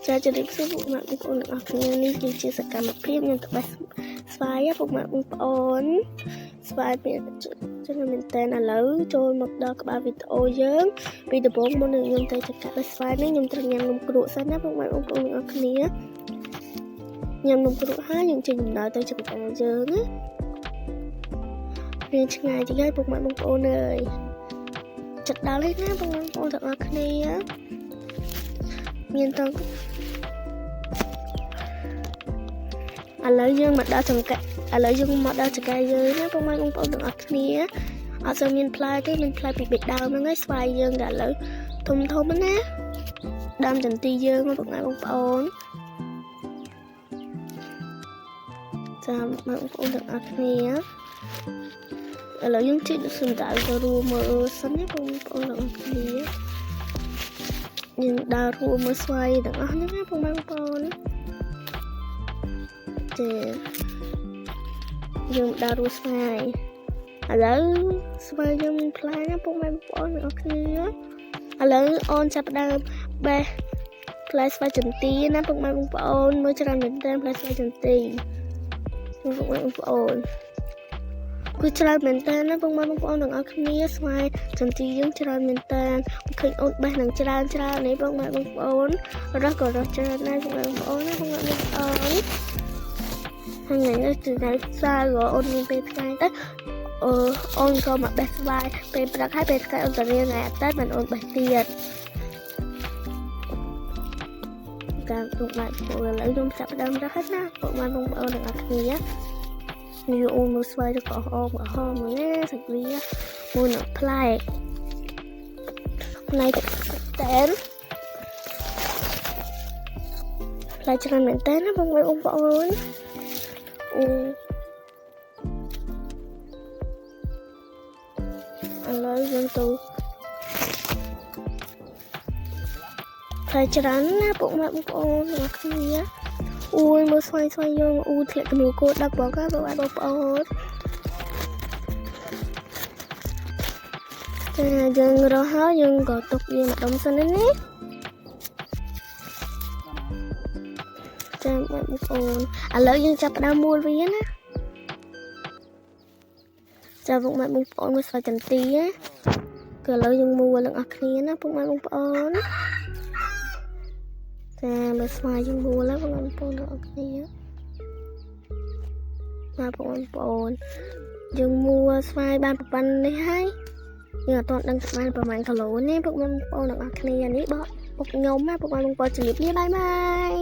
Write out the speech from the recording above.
ចាជម្រាបសួរពុកម៉ែបងប្អូនទាំងអស់គ្នានេះគឺជាសកម្មភាពខ្ញុំទៅបេះស្វាយពុកម៉ែបងប្អូនស្វាយមានច្រើនមែនតើឥឡូវចូលមកដល់ក្បាលវីដេអូយើងពីដំបូងមុននឹងខ្ញុំទៅចកាបេះស្វាយនេះខ្ញុំត្រូវញ៉ាំនំគ្រក់សិនណាពុកម៉ែបងប្អូនទាំងអស់គ្នាញ៉ាំនំគ្រក់ហើយយើងចេញដំណើរទៅចកាយើងណាវាឆ្ងាយតិចហើយពុកម៉ែបងប្អូនអើយចិត្តដល់ហើយណាបងប្អូនទាំងអស់គ្នាមានតើឥឡូវយើងមកដល់ចង្កាឥឡូវយើងមកដល់ចង្កាយើងណាបងប្អូនទាំងអស់គ្នាអត់សូវមានផ្លែទេមានផ្លែពីបេះដើមហ្នឹងហើយស្វាយយើងតែឥឡូវធំណាដើមចន្ទីយើងបងប្អូនចាំបងប្អូនទាំងអស់គ្នាឥឡូវយើងជិះសំដៅទៅរួមមើលសិនណាបងប្អូនទាំងអស់គ្នាយើងដើររួមមើលស្វាយទាំងអស់ហ្នឹងណាបងប្អូនចាយើងដើររួមស្វាយឥឡូវស្វាយយើងមានផ្លែណាបងប្អូនទាំងអស់គ្នាឥឡូវអូនចាប់ដើមបេះផ្លែស្វាយចន្ទីណាបងប្អូនមើលច្រើនមែនតើផ្លែស្វាយចន្ទីបងប្អូនគឺច្រើនមែនតើណាបងប្អូនទាំងអស់គ្នាស្វាយចន្ទីយើងច្រើនមែនតើឃើញអូនបេះនឹងច្រើននេះបងប្អូនរស់ក៏រស់ច្រើនដែរបងប្អូនណាបងប្អូនថ្ងៃនេះគឺថ្ងៃសៅរ៍អូនមានពេលថ្ងៃទៅអូនក៏មកបេះស្វាយពេលព្រឹកហើយពេលថ្ងៃអូនទៅរៀនថ្ងៃអាទិត្យមិនអូនបេះទៀតតាមទុកបាច់ពួកឥឡូវខ្ញុំចាប់ដើមរកហើយណាបងប្អូនទាំងអស់គ្នានេះអូនមើលស្វាយទៅក៏ហមមើលណាសាច់វាមួយនឹងផ្លែតែផ្លែច្រើនមែនតើណាបងប្អូនឥឡូវយើងទៅផ្លែច្រើនណាបងប្អូនទាំងអស់គ្នាអូយមើលស្វាយយើងអូធ្លាក់គំនូគោដឹកបងប្អូនចាយើងរស់ហើយយើងក៏ទុកវាម្ដុំសិនណាចាំបងប្អូនឥឡូវយើងចាប់ផ្ដើមមួលវាណាចាំបងប្អូនមើលស្វាយចន្ទីណាគឺឥឡូវយើងមួលទាំងអស់គ្នាណាបងប្អូនចាមើលស្វាយយើងមួលហើយបងប្អូនទាំងអស់គ្នាបងប្អូនយើងមួលស្វាយបានប្រហែលនេះហើយយើងអត់ទាន់ដឹងប្រហែលប្រហែលគីឡូនេះបងប្អូនទាំងអស់គ្នានេះបោះពុកខ្ញុំណាបងប្អូនជម្រាបលាបាយ